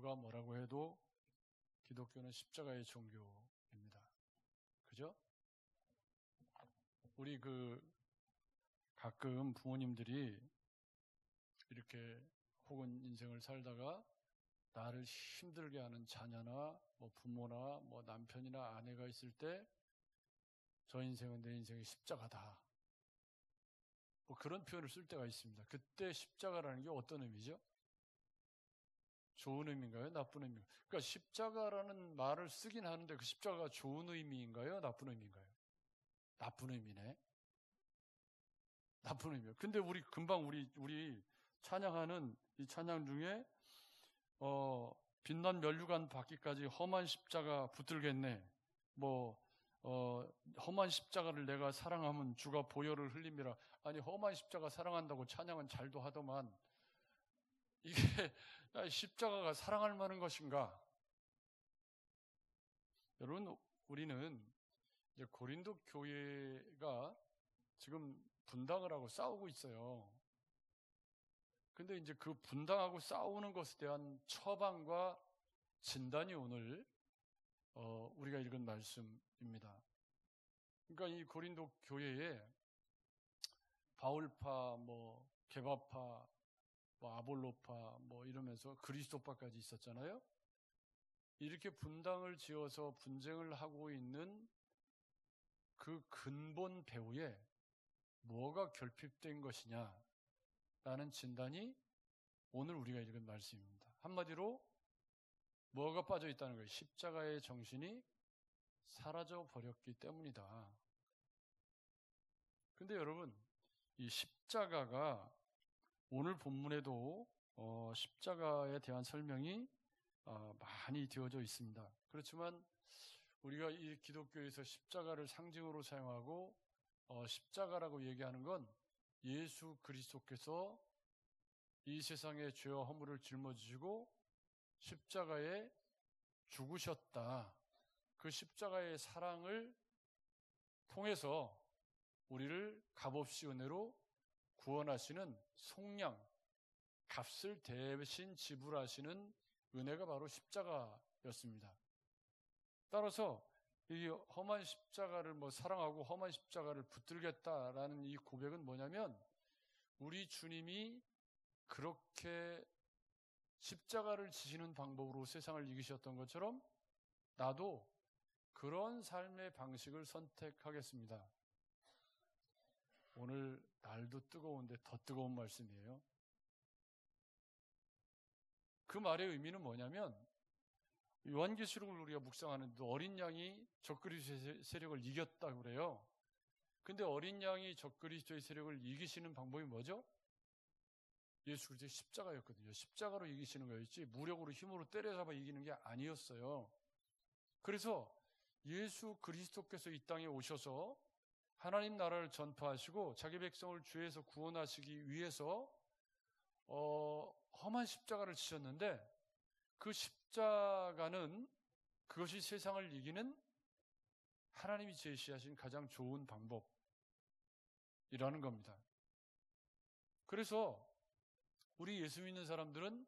누가 뭐라고 해도 기독교는 십자가의 종교입니다. 그죠? 우리 가끔 부모님들이 이렇게 혹은 인생을 살다가 나를 힘들게 하는 자녀나 뭐 부모나 뭐 남편이나 아내가 있을 때 저 인생은 내 인생의 십자가다. 뭐 그런 표현을 쓸 때가 있습니다. 그때 십자가라는 게 어떤 의미죠? 좋은 의미인가요? 나쁜 의미인가요? 그러니까 십자가라는 말을 쓰긴 하는데 그 십자가가 좋은 의미인가요? 나쁜 의미인가요? 나쁜 의미네. 나쁜 의미요. 근데 금방 우리 찬양하는 이 찬양 중에 빛난 면류관 받기까지 험한 십자가 붙들겠네. 험한 십자가를 내가 사랑하면 주가 보혈을 흘림이라. 아니, 험한 십자가 사랑한다고 찬양은 잘도 하더만 이게 십자가가 사랑할 만한 것인가? 여러분, 우리는 이제 고린도 교회가 지금 분당을 하고 싸우고 있어요. 근데 이제 그 분당하고 싸우는 것에 대한 처방과 진단이 오늘 우리가 읽은 말씀입니다. 그러니까 이 고린도 교회에 바울파, 게바파, 아볼로파 이러면서 그리스도파까지 있었잖아요. 이렇게 분당을 지어서 분쟁을 하고 있는 그 근본 배후에 뭐가 결핍된 것이냐라는 진단이 오늘 우리가 읽은 말씀입니다. 한마디로 뭐가 빠져 있다는 거예요? 십자가의 정신이 사라져 버렸기 때문이다. 근데 여러분, 이 십자가가 오늘 본문에도 십자가에 대한 설명이 많이 되어져 있습니다. 그렇지만 우리가 이 기독교에서 십자가를 상징으로 사용하고 십자가라고 얘기하는 건 예수 그리스도께서 이 세상의 죄와 허물을 짊어지시고 십자가에 죽으셨다. 그 십자가의 사랑을 통해서 우리를 값없이 은혜로 구원하시는 속량, 값을 대신 지불하시는 은혜가 바로 십자가였습니다. 따라서 이 험한 십자가를 사랑하고 험한 십자가를 붙들겠다라는 이 고백은 뭐냐면 우리 주님이 그렇게 십자가를 지시는 방법으로 세상을 이기셨던 것처럼 나도 그런 삶의 방식을 선택하겠습니다. 오늘 날도 뜨거운데 더 뜨거운 말씀이에요. 그 말의 의미는 뭐냐면 요한계시록을 우리가 묵상하는데 어린 양이 적그리스도의 세력을 이겼다고 그래요. 근데 어린 양이 적그리스도의 세력을 이기시는 방법이 뭐죠? 예수 그리스도의 십자가였거든요. 십자가로 이기시는 거였지 무력으로 힘으로 때려잡아 이기는 게 아니었어요. 그래서 예수 그리스도께서 이 땅에 오셔서 하나님 나라를 전파하시고 자기 백성을 죄에서 구원하시기 위해서 험한 십자가를 지셨는데 그 십자가는 그것이 세상을 이기는 하나님이 제시하신 가장 좋은 방법이라는 겁니다. 그래서 우리 예수 믿는 사람들은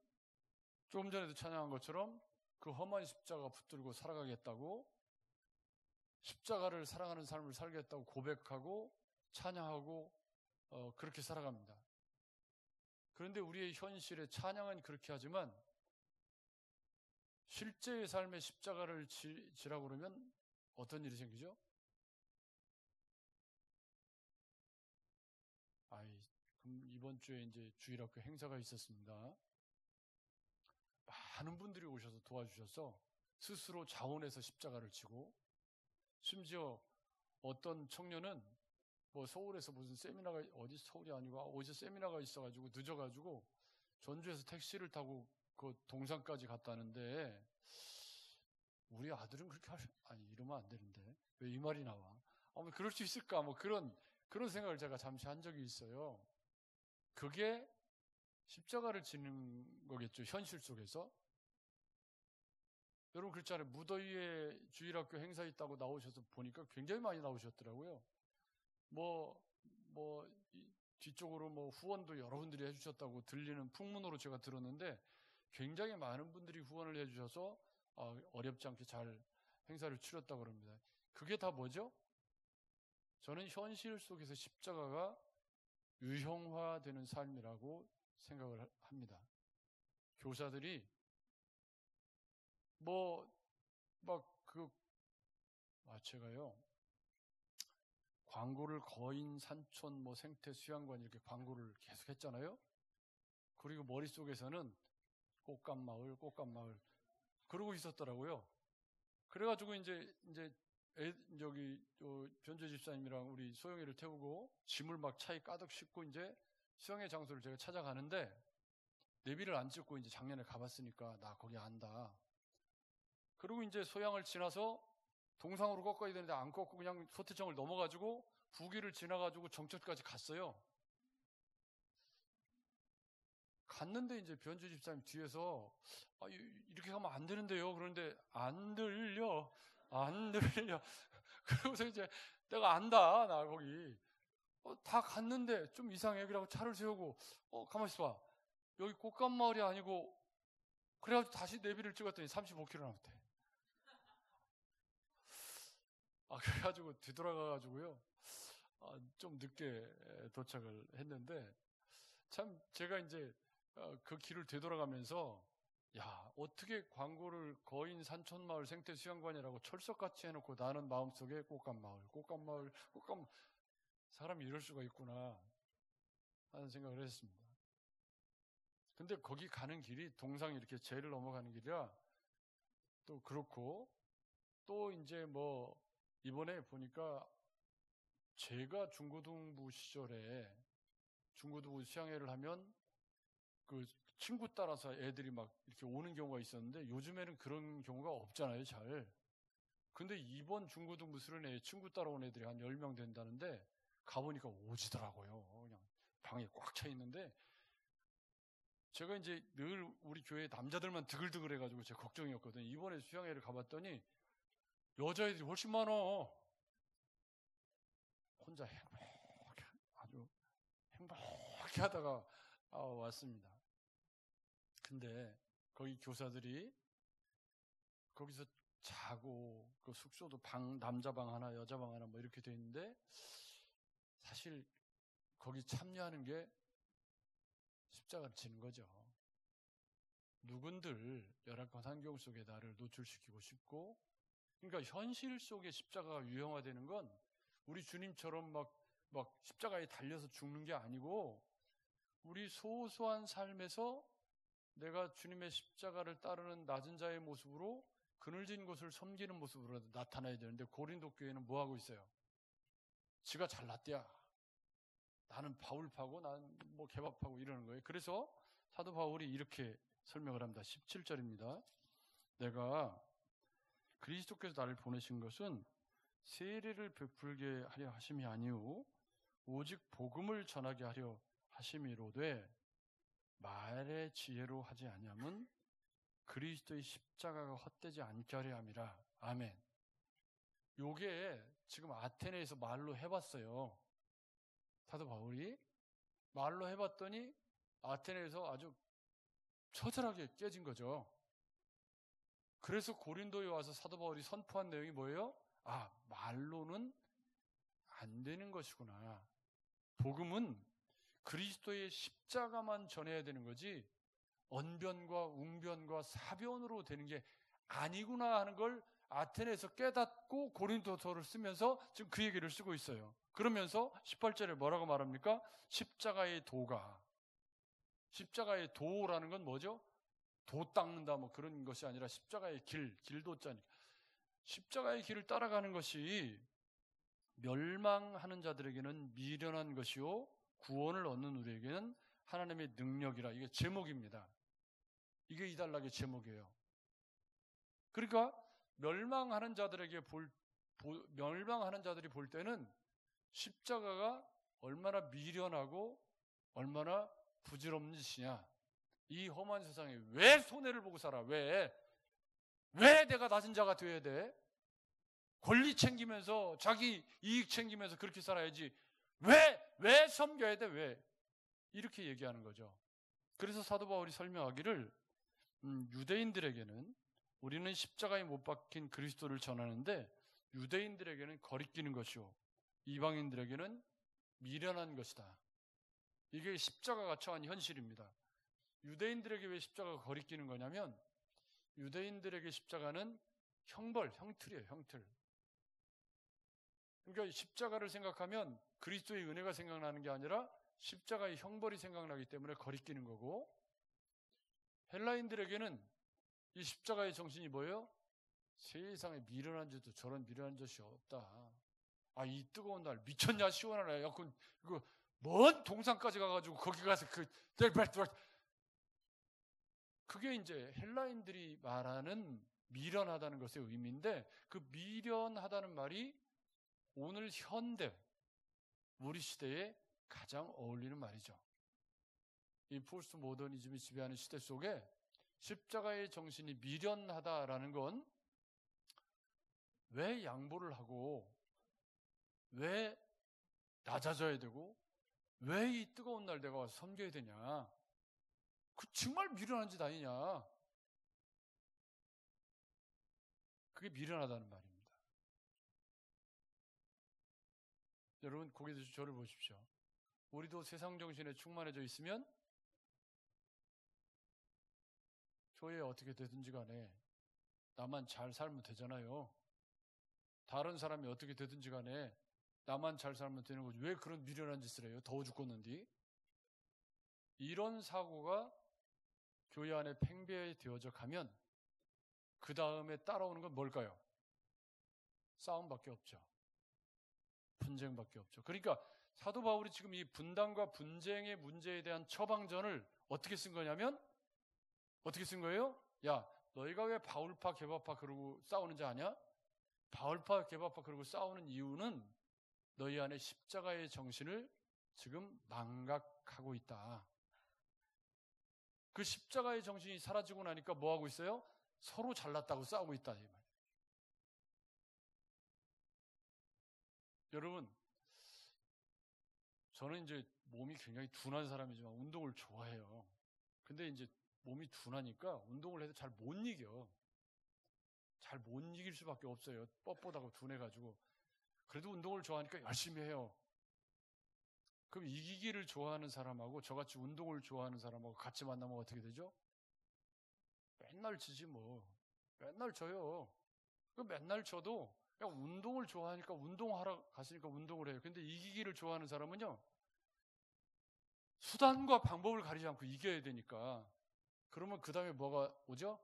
조금 전에도 찬양한 것처럼 그 험한 십자가 붙들고 살아가겠다고 십자가를 사랑하는 삶을 살겠다고 고백하고 찬양하고 그렇게 살아갑니다. 그런데 우리의 현실의 찬양은 그렇게 하지만 실제의 삶의 십자가를 지라고 그러면 어떤 일이 생기죠? 그럼 이번 주에 이제 주일학교 행사가 있었습니다. 많은 분들이 오셔서 도와주셔서 스스로 자원해서 십자가를 지고 심지어 어떤 청년은 서울에서 무슨 세미나가 어디 서울이 아니고 어디서 세미나가 있어가지고 늦어가지고 전주에서 택시를 타고 그 동산까지 갔다는데 우리 아들은 그렇게 이러면 안 되는데 왜 이 말이 나와? 그럴 수 있을까? 그런 생각을 제가 잠시 한 적이 있어요. 그게 십자가를 지는 거겠죠, 현실 속에서. 여러분 그렇잖아요. 무더위에 주일학교 행사 있다고 나오셔서 보니까 굉장히 많이 나오셨더라고요. 뒤쪽으로 후원도 여러분들이 해주셨다고 들리는 풍문으로 제가 들었는데 굉장히 많은 분들이 후원을 해주셔서 어렵지 않게 잘 행사를 치렀다고 합니다. 그게 다 뭐죠? 저는 현실 속에서 십자가가 유형화되는 삶이라고 생각을 합니다. 교사들이 제가요, 광고를 거인, 산촌, 생태, 수양관 이렇게 광고를 계속 했잖아요. 그리고 머릿속에서는 꽃감마을 그러고 있었더라고요. 그래가지고 변재 집사님이랑 우리 소영이를 태우고 짐을 막 차에 가득 싣고 이제 수영의 장소를 제가 찾아가는데 내비를 안 찍고 이제 작년에 가봤으니까 나 거기 안다. 그리고 이제 소양을 지나서 동상으로 꺾어야 되는데 안 꺾고 그냥 소태청을 넘어가지고 부기를 지나가지고 정천까지 갔어요. 갔는데 이제 변주 집사님 뒤에서 이렇게 가면 안 되는데요. 그런데 안 들려. 그러고서 이제 내가 안다. 나 거기 다 갔는데 좀 이상해. 그래갖고 차를 세우고 가만히 있어봐. 여기 꽃감마을이 아니고 그래가지고 다시 내비를 찍었더니 35km 남았대. 그래가지고 뒤돌아가가지고요. 좀 늦게 도착을 했는데 참 제가 이제 그 길을 되돌아가면서 어떻게 광고를 거인 산촌마을 생태 수양관이라고 철석같이 해놓고 나는 마음속에 꽃감마을 사람이 이럴 수가 있구나 하는 생각을 했습니다. 근데 거기 가는 길이 동상 이렇게 제를 넘어가는 길이라 또 그렇고 또 이제 이번에 보니까 제가 중고등부 시절에 중고등부 수양회를 하면 그 친구 따라서 애들이 막 이렇게 오는 경우가 있었는데 요즘에는 그런 경우가 없잖아요, 잘. 근데 이번 중고등부 수련회에 친구 따라온 애들이 한 10명 된다는데 가보니까 오지더라고요. 그냥 방에 꽉 차 있는데 제가 이제 늘 우리 교회 남자들만 드글드글 해가지고 제가 걱정이었거든요. 이번에 수양회를 가봤더니 여자애들이 훨씬 많아. 혼자 아주 행복하게 하다가 왔습니다. 근데 거기 교사들이 거기서 자고 그 숙소도 남자 방 하나 여자 방 하나 이렇게 돼 있는데 사실 거기 참여하는 게 십자가를 지는 거죠. 누군들 열악한 환경 속에 나를 노출시키고 싶고, 그러니까 현실 속에 십자가가 유형화되는 건 우리 주님처럼 막 십자가에 달려서 죽는 게 아니고 우리 소소한 삶에서 내가 주님의 십자가를 따르는 낮은 자의 모습으로 그늘진 곳을 섬기는 모습으로 나타나야 되는데 고린도 교회는 뭐 하고 있어요? 지가 잘났대야. 나는 바울 파고 나는 개밥 파고 이러는 거예요. 그래서 사도 바울이 이렇게 설명을 합니다. 17절입니다. 내가 그리스도께서 나를 보내신 것은 세례를 베풀게 하려 하심이 아니오 오직 복음을 전하게 하려 하심이로되 말의 지혜로 하지 아니함은 그리스도의 십자가가 헛되지 않게 하려 함이라. 아멘. 요게 지금 아테네에서 말로 해봤어요. 사도 바울이 말로 해봤더니 아테네에서 아주 처절하게 깨진 거죠. 그래서 고린도에 와서 사도 바울이 선포한 내용이 뭐예요? 말로는 안 되는 것이구나. 복음은 그리스도의 십자가만 전해야 되는 거지 언변과 웅변과 사변으로 되는 게 아니구나 하는 걸 아테네에서 깨닫고 고린도서를 쓰면서 지금 그 얘기를 쓰고 있어요. 그러면서 18절에 뭐라고 말합니까? 십자가의 도가. 십자가의 도라는 건 뭐죠? 도 닦는다 그런 것이 아니라 십자가의 길도자니까. 십자가의 길을 따라가는 것이 멸망하는 자들에게는 미련한 것이요 구원을 얻는 우리에게는 하나님의 능력이라. 이게 제목입니다. 이게 이 단락의 제목이에요. 그러니까 멸망하는 자들이 볼 때는 십자가가 얼마나 미련하고 얼마나 부질없는 짓이냐. 이 험한 세상에 왜 손해를 보고 살아? 왜 내가 낮은 자가 되어야 돼? 권리 챙기면서 자기 이익 챙기면서 그렇게 살아야지. 왜 섬겨야 돼? 왜? 이렇게 얘기하는 거죠. 그래서 사도 바울이 설명하기를 유대인들에게는 우리는 십자가에 못 박힌 그리스도를 전하는데 유대인들에게는 거리끼는 것이요 이방인들에게는 미련한 것이다. 이게 십자가가 처한 현실입니다. 유대인들에게 왜 십자가가 거리끼는 거냐면 유대인들에게 십자가는 형틀이에요. 형틀. 그러니까 십자가를 생각하면 그리스도의 은혜가 생각나는 게 아니라 십자가의 형벌이 생각나기 때문에 거리끼는 거고, 헬라인들에게는 이 십자가의 정신이 뭐예요? 세상에 미련한 자도 저런 미련한 자이 없다. 아, 이 뜨거운 날 미쳤냐, 시원한 에어컨 이거 먼 동산까지 가가지고 거기 가서 그게 이제 헬라인들이 말하는 미련하다는 것의 의미인데, 그 미련하다는 말이 오늘 현대 우리 시대에 가장 어울리는 말이죠. 이 포스트 모더니즘이 지배하는 시대 속에 십자가의 정신이 미련하다라는 건 왜 양보를 하고 왜 낮아져야 되고 왜 이 뜨거운 날 내가 와서 섬겨야 되냐, 그 정말 미련한 짓 아니냐, 그게 미련하다는 말입니다. 여러분 거기서 저를 보십시오. 우리도 세상 정신에 충만해져 있으면 교회에 어떻게 되든지 간에 나만 잘 살면 되잖아요. 다른 사람이 어떻게 되든지 간에 나만 잘 살면 되는 거지. 왜 그런 미련한 짓을 해요? 더워 죽겠는데. 이런 사고가 교회 안에 팽배되어져 가면 그 다음에 따라오는 건 뭘까요? 싸움밖에 없죠. 분쟁밖에 없죠. 그러니까 사도 바울이 지금 이 분단과 분쟁의 문제에 대한 처방전을 어떻게 쓴 거냐면, 어떻게 쓴 거예요? 야, 너희가 왜 바울파 개바파 그러고 싸우는지 아냐? 바울파 개바파 그러고 싸우는 이유는 너희 안에 십자가의 정신을 지금 망각하고 있다. 그 십자가의 정신이 사라지고 나니까 뭐 하고 있어요? 서로 잘났다고 싸우고 있다. 이 말. 여러분, 저는 이제 몸이 굉장히 둔한 사람이지만 운동을 좋아해요. 근데 이제 몸이 둔하니까 운동을 해도 잘 못 이겨. 잘 못 이길 수밖에 없어요. 뻣뻣하고 둔해가지고. 그래도 운동을 좋아하니까 열심히 해요. 그럼 이기기를 좋아하는 사람하고 저같이 운동을 좋아하는 사람하고 같이 만나면 어떻게 되죠? 맨날 지지 뭐. 맨날 져요. 맨날 져도 그냥 운동을 좋아하니까 운동하러 갔으니까 운동을 해요. 근데 이기기를 좋아하는 사람은요, 수단과 방법을 가리지 않고 이겨야 되니까. 그러면 그 다음에 뭐가 오죠?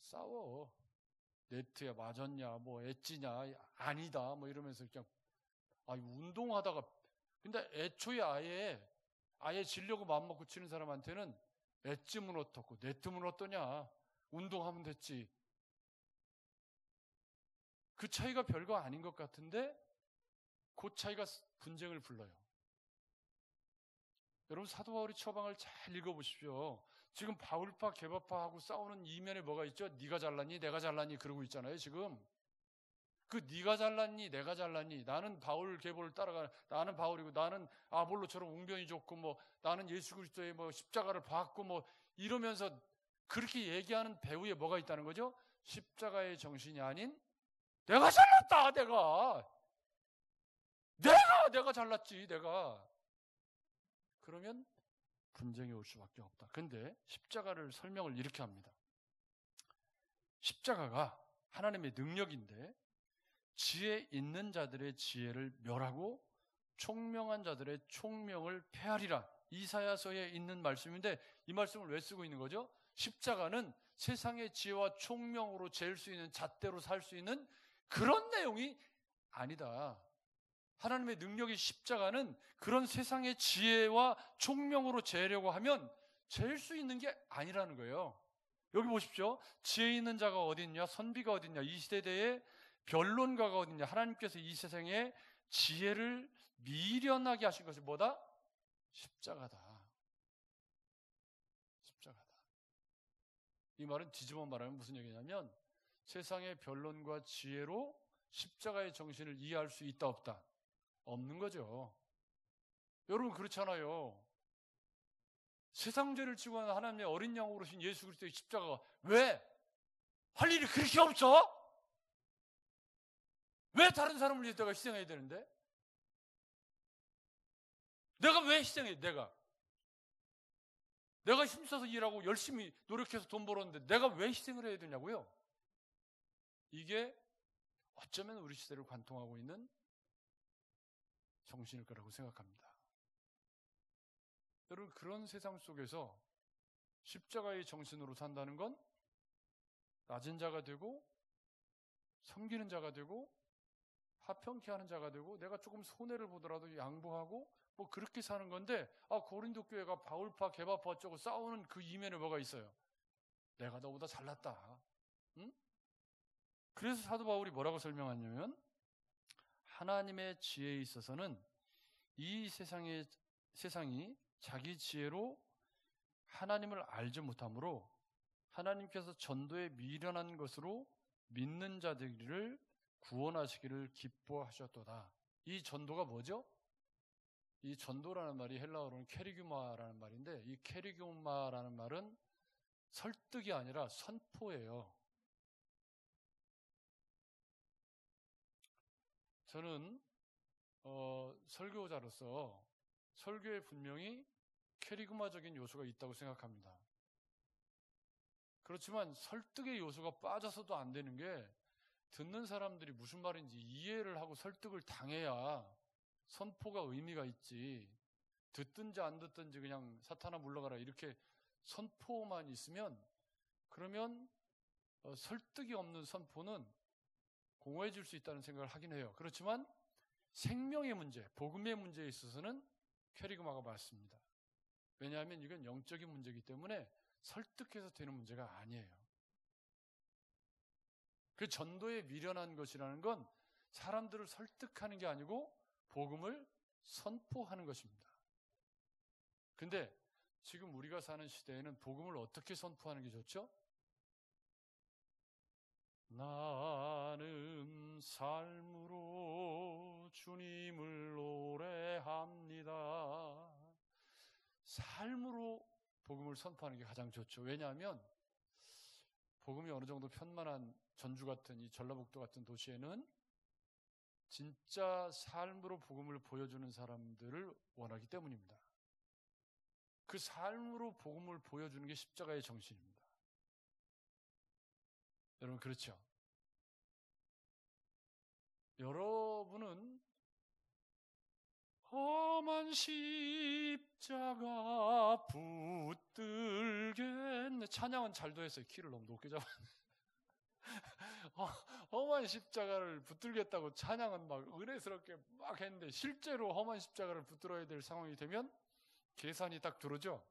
싸워. 네트야 맞았냐, 뭐 엣지냐, 아니다, 뭐 이러면서 그냥 운동하다가, 근데 애초에 아예 지려고 마음먹고 치는 사람한테는 엣지면 어떻고 네트면 어떠냐, 운동하면 됐지. 그 차이가 별거 아닌 것 같은데 그 차이가 분쟁을 불러요. 여러분 사도 바울의 처방을 잘 읽어보십시오. 지금 바울파 개바파하고 싸우는 이면에 뭐가 있죠? 네가 잘났니 내가 잘났니 그러고 있잖아요. 지금 그 네가 잘났니 내가 잘났니, 나는 바울 계보를 따라가, 나는 바울이고 나는 아볼로처럼 웅변이 좋고 뭐 나는 예수 그리스도의 뭐 십자가를 받고 뭐 이러면서 그렇게 얘기하는 배후에 뭐가 있다는 거죠? 십자가의 정신이 아닌 내가 잘났다, 내가 잘났지, 내가. 그러면 분쟁이 올 수밖에 없다. 근데 십자가를 설명을 이렇게 합니다. 십자가가 하나님의 능력인데 지혜 있는 자들의 지혜를 멸하고 총명한 자들의 총명을 폐하리라. 이사야서에 있는 말씀인데 이 말씀을 왜 쓰고 있는 거죠? 십자가는 세상의 지혜와 총명으로 재일 수 있는, 잣대로 살 수 있는 그런 내용이 아니다. 하나님의 능력이 십자가는 그런 세상의 지혜와 총명으로 재려고 하면 재일 수 있는 게 아니라는 거예요. 여기 보십시오. 지혜 있는 자가 어디 있냐? 선비가 어디 있냐? 이 시대에 변론가가 어디 있냐? 하나님께서 이 세상에 지혜를 미련하게 하신 것이 뭐다? 십자가다. 십자가다. 이 말은 뒤집어 말하면 무슨 얘기냐면 세상의 변론과 지혜로 십자가의 정신을 이해할 수 있다 없다? 없는 거죠. 여러분 그렇잖아요. 세상 죄를 지고 하나님의 어린 양으로 오신 예수 그리스도의 십자가가 왜? 할 일이 그렇게 없어? 왜 다른 사람을 위해서 내가 희생해야 되는데? 내가 왜 희생해? 내가 힘써서 일하고 열심히 노력해서 돈 벌었는데 내가 왜 희생을 해야 되냐고요? 이게 어쩌면 우리 시대를 관통하고 있는 정신일 거라고 생각합니다. 여러분, 그런 세상 속에서 십자가의 정신으로 산다는 건 낮은 자가 되고 섬기는 자가 되고 화평케 하는 자가 되고 내가 조금 손해를 보더라도 양보하고 뭐 그렇게 사는 건데, 고린도 교회가 바울파 게바파 어쩌고 싸우는 그 이면에 뭐가 있어요? 내가 너보다 잘났다. 응? 그래서 사도 바울이 뭐라고 설명하냐면, 하나님의 지혜에 있어서는 이 세상이 자기 지혜로 하나님을 알지 못하므로 하나님께서 전도에 미련한 것으로 믿는 자들을 구원하시기를 기뻐하셨도다. 이 전도가 뭐죠? 이 전도라는 말이 헬라어로는 케리규마라는 말인데, 이 케리규마라는 말은 설득이 아니라 선포예요. 저는 설교자로서 설교에 분명히 케리그마적인 요소가 있다고 생각합니다. 그렇지만 설득의 요소가 빠져서도 안 되는 게, 듣는 사람들이 무슨 말인지 이해를 하고 설득을 당해야 선포가 의미가 있지, 듣든지 안 듣든지 그냥 사탄아 물러가라 이렇게 선포만 있으면, 그러면 설득이 없는 선포는 공허해질 수 있다는 생각을 하긴 해요. 그렇지만 생명의 문제, 복음의 문제에 있어서는 캐리그마가 맞습니다. 왜냐하면 이건 영적인 문제이기 때문에 설득해서 되는 문제가 아니에요. 그 전도에 미련한 것이라는 건 사람들을 설득하는 게 아니고 복음을 선포하는 것입니다. 근데 지금 우리가 사는 시대에는 복음을 어떻게 선포하는 게 좋죠? 나는 삶으로 주님을 노래합니다. 삶으로 복음을 선포하는 게 가장 좋죠. 왜냐하면 복음이 어느 정도 편만한 전주 같은 이 전라북도 같은 도시에는 진짜 삶으로 복음을 보여주는 사람들을 원하기 때문입니다. 그 삶으로 복음을 보여주는 게 십자가의 정신입니다. 여러분, 그렇죠? 여러분은 험한 십자가 붙들겠네. 찬양은 잘도 했어요. 키를 너무 높게 잡았네. 험한 십자가를 붙들겠다고 찬양은 막 은혜스럽게 막 했는데, 실제로 험한 십자가를 붙들어야 될 상황이 되면 계산이 딱 들어오죠.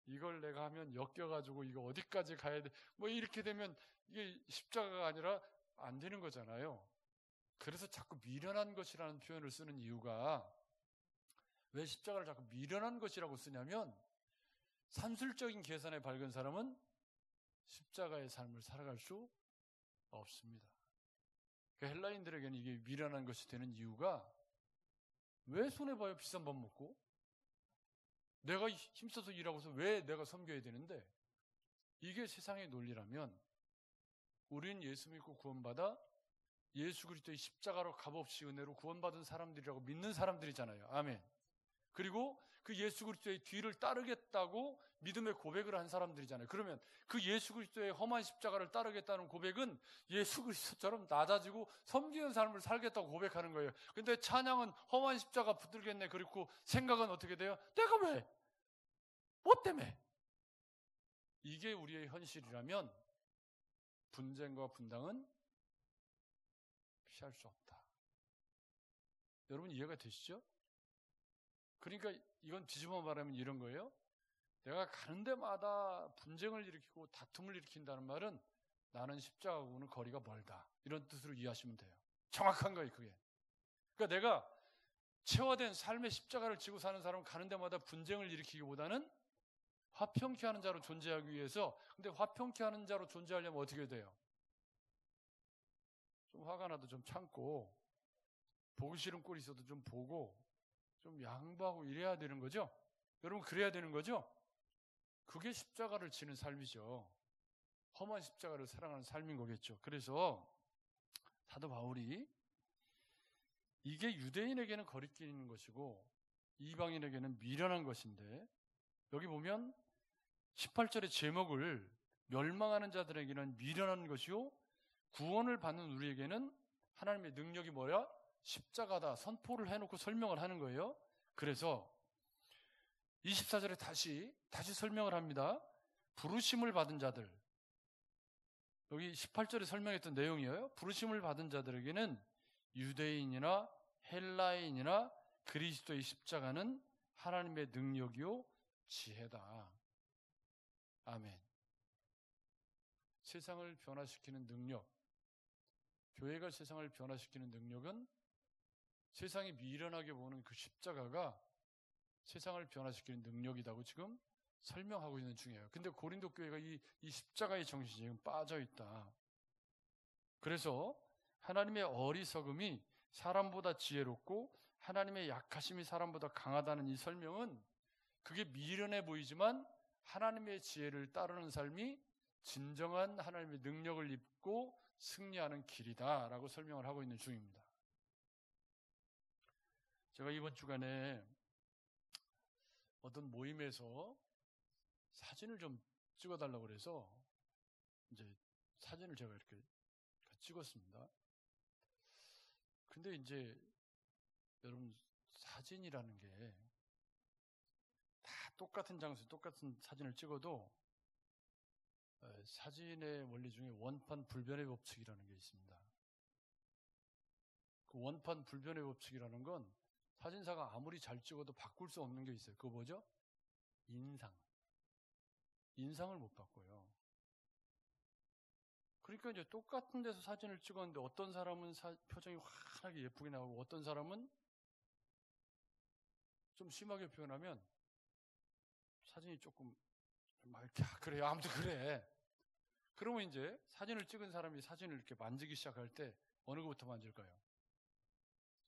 이걸 내가 하면 엮여가지고 이거 어디까지 가야 돼, 뭐 이렇게 되면 이게 십자가가 아니라 안 되는 거잖아요. 그래서 자꾸 미련한 것이라는 표현을 쓰는 이유가, 왜 십자가를 자꾸 미련한 것이라고 쓰냐면, 산술적인 계산에 밝은 사람은 십자가의 삶을 살아갈 수 없습니다. 헬라인들에게는 이게 미련한 것이 되는 이유가, 왜 손해봐요? 비싼 밥 먹고. 내가 힘써서 일하고서 왜 내가 섬겨야 되는데? 이게 세상의 논리라면, 우린 예수 믿고 구원받아 예수 그리스도의 십자가로 값없이 은혜로 구원받은 사람들이라고 믿는 사람들이잖아요. 아멘. 그리고 그 예수 그리스도의 뒤를 따르겠다고 믿음의 고백을 한 사람들이잖아요. 그러면 그 예수 그리스도의 험한 십자가를 따르겠다는 고백은 예수 그리스도처럼 낮아지고 섬기는 삶을 살겠다고 고백하는 거예요. 근데 찬양은 험한 십자가 붙들겠네. 그리고 생각은 어떻게 돼요? 내가 왜? 뭐 때문에? 이게 우리의 현실이라면 분쟁과 분당은 피할 수 없다. 여러분, 이해가 되시죠? 그러니까 이건 뒤집어 말하면 이런 거예요. 내가 가는 데마다 분쟁을 일으키고 다툼을 일으킨다는 말은 나는 십자가하고는 거리가 멀다, 이런 뜻으로 이해하시면 돼요. 정확한 거예요, 그게. 그러니까 내가 체화된 삶의 십자가를 지고 사는 사람은 가는 데마다 분쟁을 일으키기보다는 화평케 하는 자로 존재하기 위해서, 근데 화평케 하는 자로 존재하려면 어떻게 돼요? 좀 화가 나도 좀 참고, 보기 싫은 꼴이 있어도 좀 보고, 좀 양보하고 이래야 되는 거죠? 여러분, 그래야 되는 거죠? 그게 십자가를 지는 삶이죠. 험한 십자가를 사랑하는 삶인 거겠죠. 그래서 사도 바울이 이게 유대인에게는 거리끼는 것이고 이방인에게는 미련한 것인데, 여기 보면 18절의 제목을 멸망하는 자들에게는 미련한 것이요 구원을 받는 우리에게는 하나님의 능력이 뭐야? 십자가다 선포를 해놓고 설명을 하는 거예요. 그래서 24절에 다시 설명을 합니다. 부르심을 받은 자들, 여기 18절에 설명했던 내용이에요. 부르심을 받은 자들에게는 유대인이나 헬라인이나 그리스도의 십자가는 하나님의 능력이요 지혜다. 아멘. 세상을 변화시키는 능력, 교회가 세상을 변화시키는 능력은 세상이 미련하게 보는 그 십자가가 세상을 변화시키는 능력이라고 지금 설명하고 있는 중이에요. 근데 고린도 교회가 이 십자가의 정신이 지금 빠져 있다. 그래서 하나님의 어리석음이 사람보다 지혜롭고 하나님의 약하심이 사람보다 강하다는 이 설명은 그게 미련해 보이지만 하나님의 지혜를 따르는 삶이 진정한 하나님의 능력을 입고 승리하는 길이다라고 설명을 하고 있는 중입니다. 제가 이번 주간에 어떤 모임에서 사진을 좀 찍어달라고 그래서 이제 사진을 제가 이렇게 찍었습니다. 근데 이제 여러분, 사진이라는 게 다 똑같은 장소에 똑같은 사진을 찍어도 사진의 원리 중에 원판 불변의 법칙이라는 게 있습니다. 그 원판 불변의 법칙이라는 건 사진사가 아무리 잘 찍어도 바꿀 수 없는 게 있어요. 그거 뭐죠? 인상을 못 바꿔요. 그러니까 이제 똑같은 데서 사진을 찍었는데 어떤 사람은 표정이 환하게 예쁘게 나오고 어떤 사람은 좀 심하게 표현하면 사진이 조금 막 이렇게 그래요. 아무튼 그래. 그러면 이제 사진을 찍은 사람이 사진을 이렇게 만지기 시작할 때 어느 것부터 만질까요?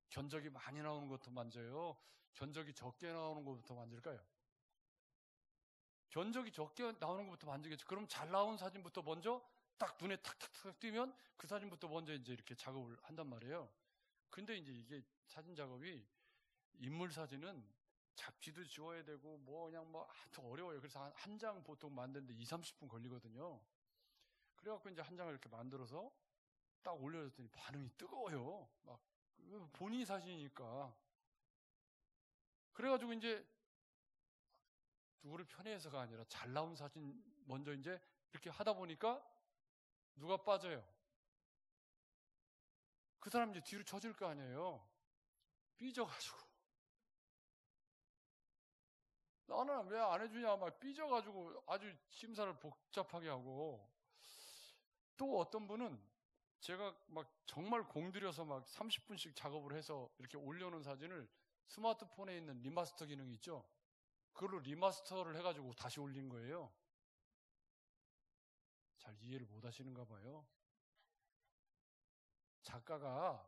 견적이 많이 나오는 것부터 만져요? 견적이 적게 나오는 것부터 만질까요? 견적이 적게 나오는 것부터 만지겠죠. 그럼 잘 나온 사진부터 먼저 딱 눈에 탁탁탁 띄면 그 사진부터 먼저 이제 이렇게 작업을 한단 말이에요. 근데 이제 이게 사진 작업이 인물 사진은 잡지도 지워야 되고 그냥 하여튼 어려워요. 그래서 한 장 보통 만드는데 20-30분 걸리거든요. 그래갖고 이제 한 장을 이렇게 만들어서 딱 올려줬더니 반응이 뜨거워요. 막 본인 사진이니까. 그래가지고 이제 누구를 편애해서가 아니라 잘 나온 사진 먼저 이제 이렇게 하다 보니까 누가 빠져요? 그 사람 이제 뒤로 젖을 거 아니에요. 삐져가지고. 나는 왜 안 해주냐, 막 삐져가지고 아주 심사를 복잡하게 하고. 또 어떤 분은 제가 막 정말 공들여서 막 30분씩 작업을 해서 이렇게 올려놓은 사진을 스마트폰에 있는 리마스터 기능이 있죠. 그걸로 리마스터를 해가지고 다시 올린 거예요. 잘 이해를 못 하시는가 봐요. 작가가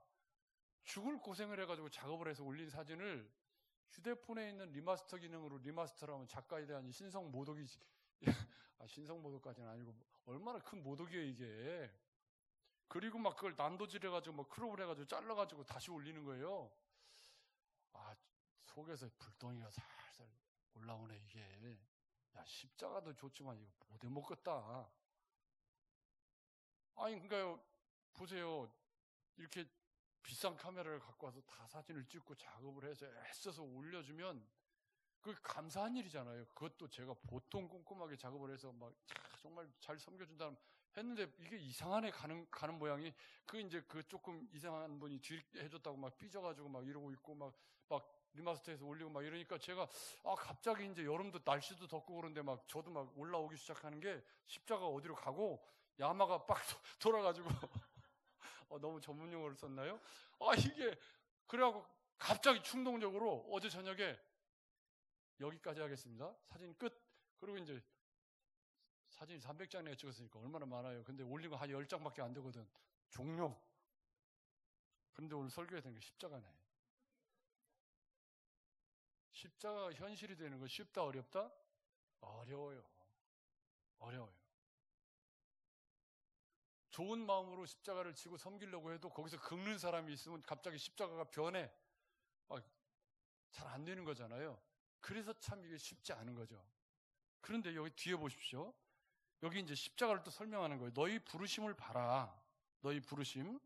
죽을 고생을 해가지고 작업을 해서 올린 사진을 휴대폰에 있는 리마스터 기능으로 리마스터를 하면 작가에 대한 신성 모독이 신성 모독까지는 아니고 얼마나 큰 모독이에요 이게. 그리고 막 그걸 난도질해가지고 막 크롭을 해가지고 잘라가지고 다시 올리는 거예요. 속에서 불덩이가 살살 올라오네 이게. 야, 십자가도 좋지만 이거 못해 먹겠다. 그러니까요, 보세요. 이렇게 비싼 카메라를 갖고 와서 다 사진을 찍고 작업을 해서 애써서 올려주면 그게 감사한 일이잖아요. 그것도 제가 보통 꼼꼼하게 작업을 해서 막 정말 잘 섬겨준다는 했는데 이게 이상하네 가는 모양이. 이제 조금 이상한 분이 뒤 해줬다고 막 삐져가지고 막 이러고 있고 막 리마스터해서 올리고 막 이러니까 제가 갑자기 이제 여름도 날씨도 덥고 그런데 막 저도 막 올라오기 시작하는 게 십자가 어디로 가고 야마가 빡 돌아가지고 너무 전문 용어를 썼나요? 이게 그래갖고 갑자기 충동적으로 어제 저녁에 여기까지 하겠습니다. 사진 끝. 그리고 이제 사진이 300장 내가 찍었으니까 얼마나 많아요. 근데 올린 거 한 10장밖에 안 되거든. 종료. 그런데 오늘 설교해야 되는 게 십자가네. 십자가가 현실이 되는 거 쉽다 어렵다? 어려워요. 어려워요. 좋은 마음으로 십자가를 지고 섬기려고 해도 거기서 긁는 사람이 있으면 갑자기 십자가가 변해. 잘 안 되는 거잖아요. 그래서 참 이게 쉽지 않은 거죠. 그런데 여기 뒤에 보십시오. 여기 이제 십자가를 또 설명하는 거예요. 너희 부르심을 봐라. 너희 부르심.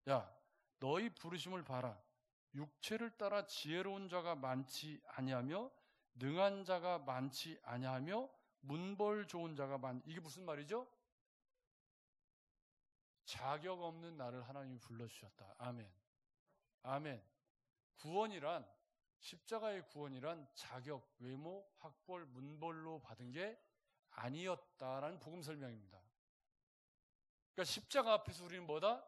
야, 너희 부르심을 봐라. 육체를 따라 지혜로운 자가 많지 아니하며 능한 자가 많지 아니하며 문벌 좋은 자가 이게 무슨 말이죠? 자격 없는 나를 하나님이 불러주셨다. 아멘. 아멘. 구원이란, 십자가의 구원이란 자격, 외모, 학벌, 문벌로 받은 게 아니었다라는 복음 설명입니다. 그러니까 십자가 앞에서 우리는 뭐다?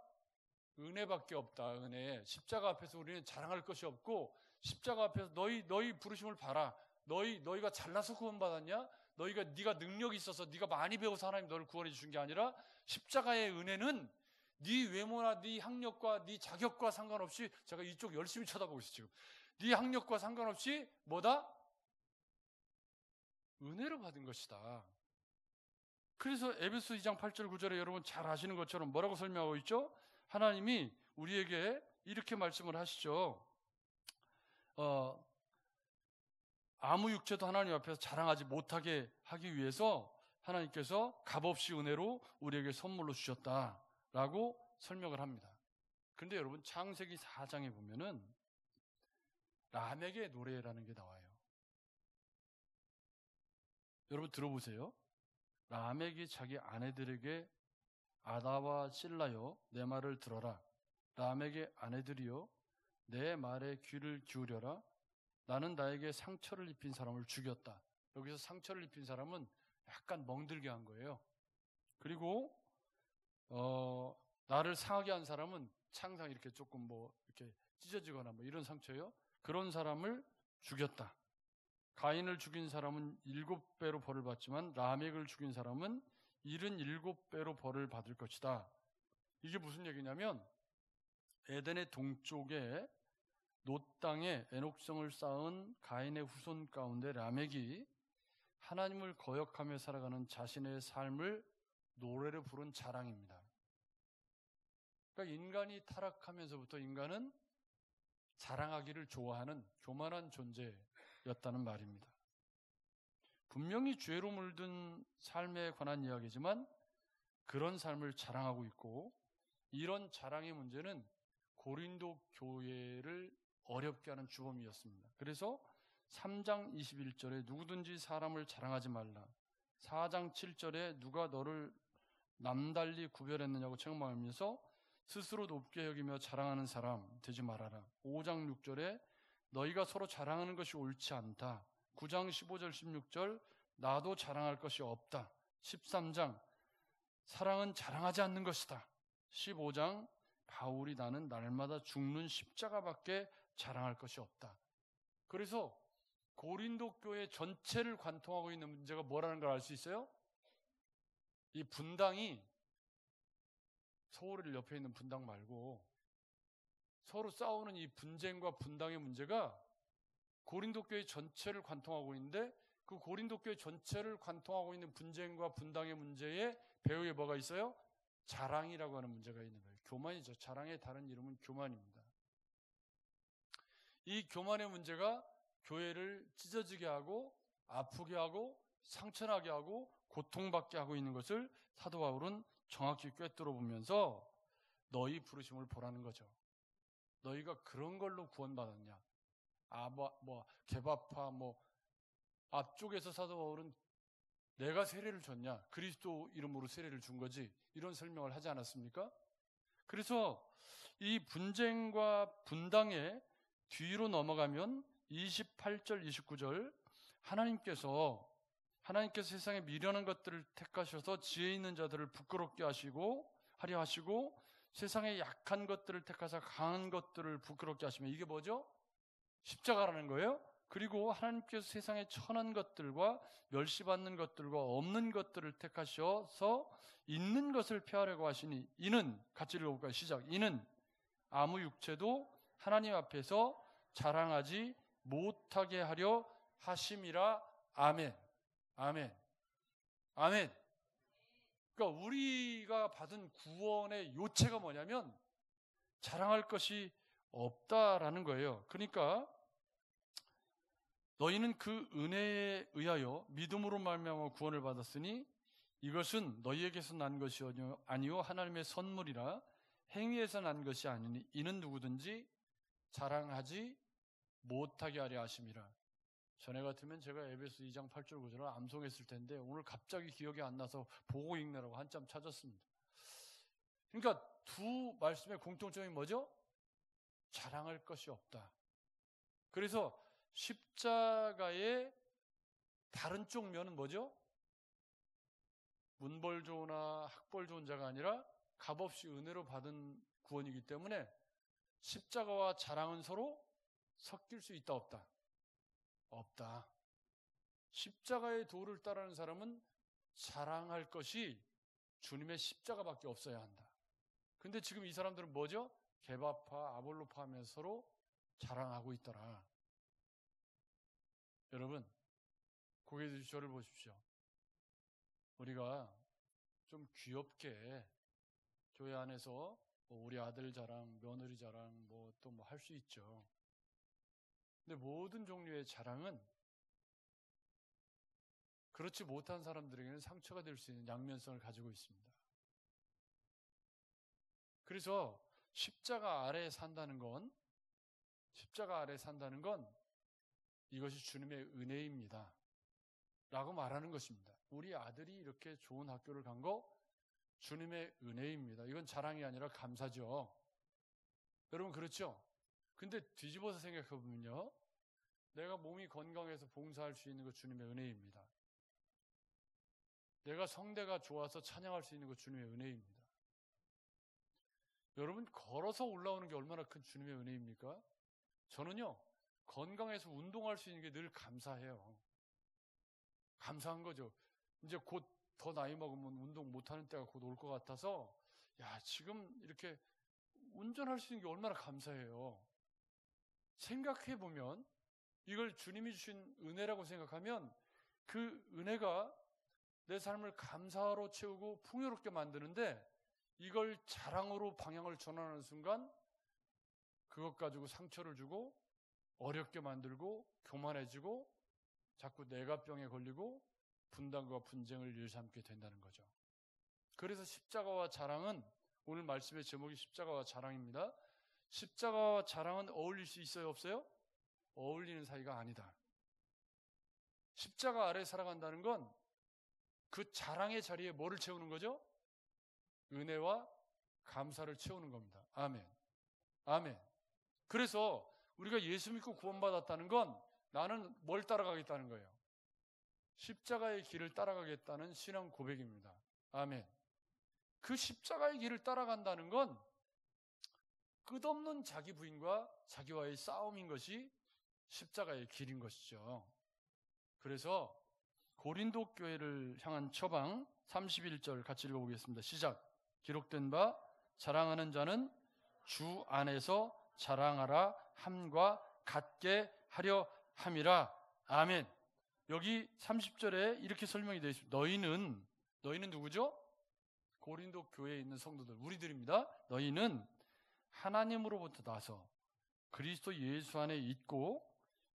은혜밖에 없다. 은혜. 십자가 앞에서 우리는 자랑할 것이 없고, 십자가 앞에서 너희 부르심을 봐라. 너희가 잘나서 구원받았냐? 네가 능력이 있어서 네가 많이 배워서 하나님 너를 구원해 주신 게 아니라 십자가의 은혜는 네 외모나 네 학력과 네 자격과 상관없이, 제가 이쪽 열심히 쳐다보고 있어요 지금. 네 학력과 상관없이 뭐다? 은혜로 받은 것이다. 그래서 에베소 2장 8절 9절에 여러분 잘 아시는 것처럼 뭐라고 설명하고 있죠? 하나님이 우리에게 이렇게 말씀을 하시죠. 아무 육체도 하나님 앞에서 자랑하지 못하게 하기 위해서 하나님께서 값없이 은혜로 우리에게 선물로 주셨다라고 설명을 합니다. 그런데 여러분 창세기 4장에 보면은 라멕의 노래라는 게 나와요. 여러분 들어보세요. 라멕이 자기 아내들에게 아다와 실라여 내 말을 들어라. 라멕의 아내들이여 내 말에 귀를 기울여라. 나는 나에게 상처를 입힌 사람을 죽였다. 여기서 상처를 입힌 사람은 약간 멍들게 한 거예요. 그리고 나를 상하게 한 사람은 창상 이렇게 조금 이렇게 찢어지거나 이런 상처예요. 그런 사람을 죽였다. 가인을 죽인 사람은 7배로 벌을 받지만 라멕을 죽인 사람은 77배로 벌을 받을 것이다. 이게 무슨 얘기냐면 에덴의 동쪽에 놋 땅에 에녹성을 쌓은 가인의 후손 가운데 라멕이 하나님을 거역하며 살아가는 자신의 삶을 노래로 부른 자랑입니다. 그러니까 인간이 타락하면서부터 인간은 자랑하기를 좋아하는 교만한 존재였다는 말입니다. 분명히 죄로 물든 삶에 관한 이야기지만 그런 삶을 자랑하고 있고, 이런 자랑의 문제는 고린도 교회를 어렵게 하는 주범이었습니다. 그래서 3장 21절에 누구든지 사람을 자랑하지 말라. 4장 7절에 누가 너를 남달리 구별했느냐고 책망하면서 스스로 높게 여기며 자랑하는 사람 되지 말아라. 5장 6절에 너희가 서로 자랑하는 것이 옳지 않다. 9장 15절 16절 나도 자랑할 것이 없다. 13장 사랑은 자랑하지 않는 것이다. 15장 바울이 나는 날마다 죽는 십자가밖에 자랑할 것이 없다. 그래서 고린도 교회 전체를 관통하고 있는 문제가 뭐라는 걸 알 수 있어요? 이 분당이 서울 옆에 있는 분당 말고 서로 싸우는 이 분쟁과 분당의 문제가 고린도 교회 전체를 관통하고 있는데, 그 고린도 교회 전체를 관통하고 있는 분쟁과 분당의 문제에 배후에 뭐가 있어요? 자랑이라고 하는 문제가 있는 거예요. 교만이죠. 자랑의 다른 이름은 교만입니다. 이 교만의 문제가 교회를 찢어지게 하고 아프게 하고 상처나게 하고 고통받게 하고 있는 것을 사도 바울은 정확히 꿰뚫어 보면서 너희 부르심을 보라는 거죠. 너희가 그런 걸로 구원받았냐? 개바파 앞쪽에서 사도 바울은 내가 세례를 줬냐? 그리스도 이름으로 세례를 준 거지. 이런 설명을 하지 않았습니까? 그래서 이 분쟁과 분당의 뒤로 넘어가면 28절, 29절 하나님께서 세상에 미련한 것들을 택하셔서 지혜 있는 자들을 부끄럽게 하려 하시고 세상에 약한 것들을 택하사 강한 것들을 부끄럽게 하시면 이게 뭐죠? 십자가라는 거예요. 그리고 하나님께서 세상에 천한 것들과 멸시받는 것들과 없는 것들을 택하셔서 있는 것을 폐하려고 하시니 이는 같이 읽어볼까요? 시작. 이는 아무 육체도 하나님 앞에서 자랑하지 못하게 하려 하심이라. 아멘. 아멘. 아멘. 그러니까 우리가 받은 구원의 요체가 뭐냐면 자랑할 것이 없다라는 거예요. 그러니까 너희는 그 은혜에 의하여 믿음으로 말미암아 구원을 받았으니 이것은 너희에게서 난 것이 아니요 하나님의 선물이라 행위에서 난 것이 아니니 이는 누구든지 자랑하지 못하게 하려 하심이라. 전에 같으면 제가 에베소 2장 8절 9절을 암송했을 텐데 오늘 갑자기 기억이 안 나서 보고 읽느라고 한참 찾았습니다. 그러니까 두 말씀의 공통점이 뭐죠? 자랑할 것이 없다. 그래서 십자가의 다른 쪽 면은 뭐죠? 문벌 좋으나 학벌 좋은 자가 아니라 값없이 은혜로 받은 구원이기 때문에 십자가와 자랑은 서로 섞일 수 있다 없다? 없다. 십자가의 도를 따르는 사람은 자랑할 것이 주님의 십자가밖에 없어야 한다. 근데 지금 이 사람들은 뭐죠? 게바파, 아볼로파 하면서 서로 자랑하고 있더라. 여러분, 고개 들으시 저를 보십시오. 우리가 좀 귀엽게 교회 안에서 우리 아들 자랑, 며느리 자랑 또 할 수 있죠. 근데 모든 종류의 자랑은 그렇지 못한 사람들에게는 상처가 될 수 있는 양면성을 가지고 있습니다. 그래서 십자가 아래에 산다는 건 이것이 주님의 은혜입니다. 라고 말하는 것입니다. 우리 아들이 이렇게 좋은 학교를 간 거 주님의 은혜입니다. 이건 자랑이 아니라 감사죠. 여러분 그렇죠? 근데 뒤집어서 생각해 보면요. 내가 몸이 건강해서 봉사할 수 있는 것 주님의 은혜입니다. 내가 성대가 좋아서 찬양할 수 있는 것 주님의 은혜입니다. 여러분 걸어서 올라오는 게 얼마나 큰 주님의 은혜입니까? 저는요. 건강해서 운동할 수 있는 게 늘 감사해요. 감사한 거죠. 이제 곧 더 나이 먹으면 운동 못하는 때가 곧 올 것 같아서 지금 이렇게 운전할 수 있는 게 얼마나 감사해요. 생각해보면 이걸 주님이 주신 은혜라고 생각하면 그 은혜가 내 삶을 감사로 채우고 풍요롭게 만드는데 이걸 자랑으로 방향을 전환하는 순간 그것 가지고 상처를 주고 어렵게 만들고 교만해지고 자꾸 내가병에 걸리고 분단과 분쟁을 일삼게 된다는 거죠. 그래서 십자가와 자랑은 오늘 말씀의 제목이 십자가와 자랑입니다. 십자가와 자랑은 어울릴 수 있어요? 없어요? 어울리는 사이가 아니다. 십자가 아래 살아간다는 건 그 자랑의 자리에 뭐를 채우는 거죠? 은혜와 감사를 채우는 겁니다. 아멘. 아멘. 그래서 우리가 예수 믿고 구원받았다는 건 나는 뭘 따라가겠다는 거예요? 십자가의 길을 따라가겠다는 신앙 고백입니다. 아멘. 그 십자가의 길을 따라간다는 건 끝없는 자기 부인과 자기와의 싸움인 것이 십자가의 길인 것이죠. 그래서 고린도 교회를 향한 처방 31절 같이 읽어보겠습니다. 시작. 기록된 바 자랑하는 자는 주 안에서 자랑하라 함과 같게 하려 함이라. 아멘. 여기 30절에 이렇게 설명이 되어 있습니다. 너희는 누구죠? 고린도 교회에 있는 성도들, 우리들입니다. 너희는 하나님으로부터 나서 그리스도 예수 안에 있고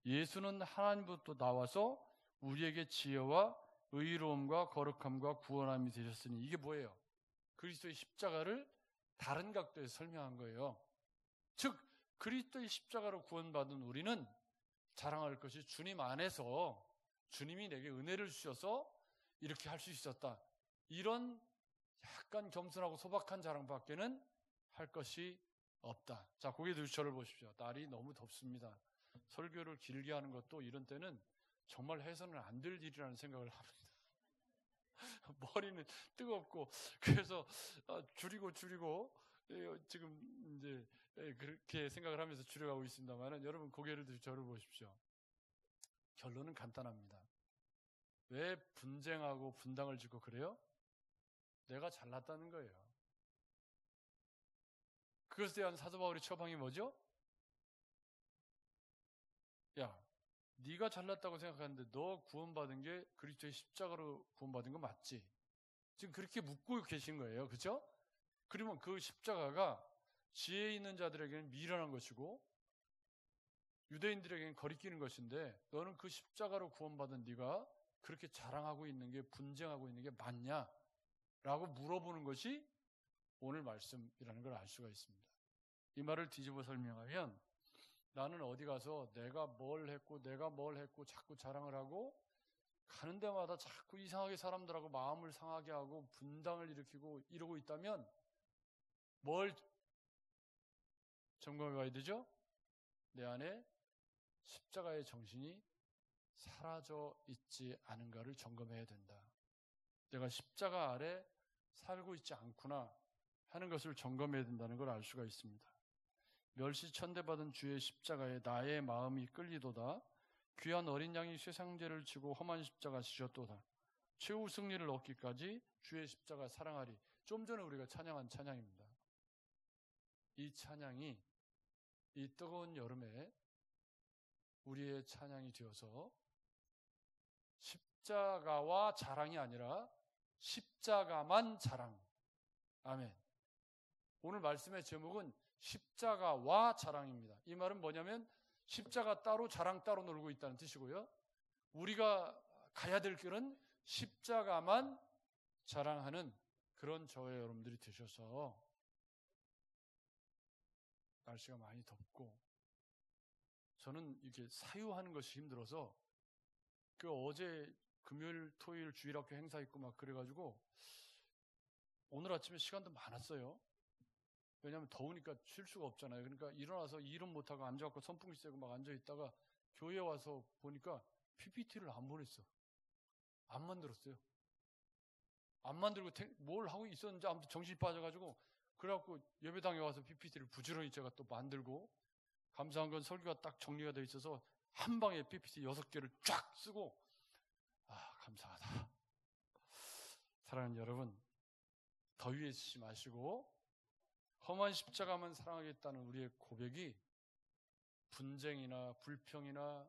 예수는 하나님으로부터 나와서 우리에게 지혜와 의로움과 거룩함과 구원함이 되셨으니 이게 뭐예요? 그리스도의 십자가를 다른 각도에서 설명한 거예요. 즉 그리스도의 십자가로 구원받은 우리는 자랑할 것이 주님 안에서 주님이 내게 은혜를 주셔서 이렇게 할 수 있었다. 이런 약간 겸손하고 소박한 자랑밖에는 할 것이 없다. 자, 고개 들으시고 저를 보십시오. 날이 너무 덥습니다. 설교를 길게 하는 것도 이런 때는 정말 해서는 안 될 일이라는 생각을 합니다. 머리는 뜨겁고 그래서 줄이고 지금 이제 그렇게 생각을 하면서 줄여가고 있습니다만 여러분 고개를 들으시고 저를 보십시오. 결론은 간단합니다. 왜 분쟁하고 분당을 짓고 그래요? 내가 잘났다는 거예요. 그것에 대한 사도 바울의 처방이 뭐죠? 야, 네가 잘났다고 생각하는데 너 구원받은 게 그리스도의 십자가로 구원받은 거 맞지? 지금 그렇게 묻고 계신 거예요. 그죠? 그러면 그 십자가가 지혜 있는 자들에게는 미련한 것이고 유대인들에게는 거리끼는 것인데 너는 그 십자가로 구원받은 네가 그렇게 자랑하고 있는 게 분쟁하고 있는 게 맞냐? 라고 물어보는 것이 오늘 말씀이라는 걸 알 수가 있습니다. 이 말을 뒤집어 설명하면 나는 어디 가서 내가 뭘 했고 자꾸 자랑을 하고 가는 데마다 자꾸 이상하게 사람들하고 마음을 상하게 하고 분당을 일으키고 이러고 있다면 뭘 점검해 봐야 되죠? 내 안에 십자가의 정신이 사라져 있지 않은가를 점검해야 된다. 내가 십자가 아래 살고 있지 않구나 하는 것을 점검해야 된다는 걸 알 수가 있습니다. 멸시천대받은 주의 십자가에 나의 마음이 끌리도다. 귀한 어린 양이 쇠상제를 지고 험한 십자가 지셨도다. 최후 승리를 얻기까지 주의 십자가 사랑하리. 좀 전에 우리가 찬양한 찬양입니다. 이 찬양이 이 뜨거운 여름에 우리의 찬양이 되어서 십자가와 자랑이 아니라 십자가만 자랑. 아멘. 오늘 말씀의 제목은 십자가와 자랑입니다. 이 말은 뭐냐면 십자가 따로 자랑 따로 놀고 있다는 뜻이고요. 우리가 가야 될 길은 십자가만 자랑하는 그런 저와 여러분들이 되셔서 날씨가 많이 덥고 저는 이렇게 사유하는 것이 힘들어서 그 어제 금요일 토요일 주일학교 행사 있고 막 그래가지고 오늘 아침에 시간도 많았어요. 왜냐하면 더우니까 쉴 수가 없잖아요. 그러니까 일어나서 일은 못하고 앉아갖고 선풍기 쐬고 막 앉아있다가 교회 와서 보니까 PPT를 안 보냈어. 안 만들었어요. 안 만들고 뭘 하고 있었는지 아무튼 정신이 빠져가지고 그래갖고 예배당에 와서 PPT를 부지런히 제가 또 만들고 감사한 건 설교가 딱 정리가 되어 있어서 한 방에 PPT 6개를 쫙 쓰고 감사하다. 사랑하는 여러분, 더위에 지지 마시고 험한 십자가만 사랑하겠다는 우리의 고백이 분쟁이나 불평이나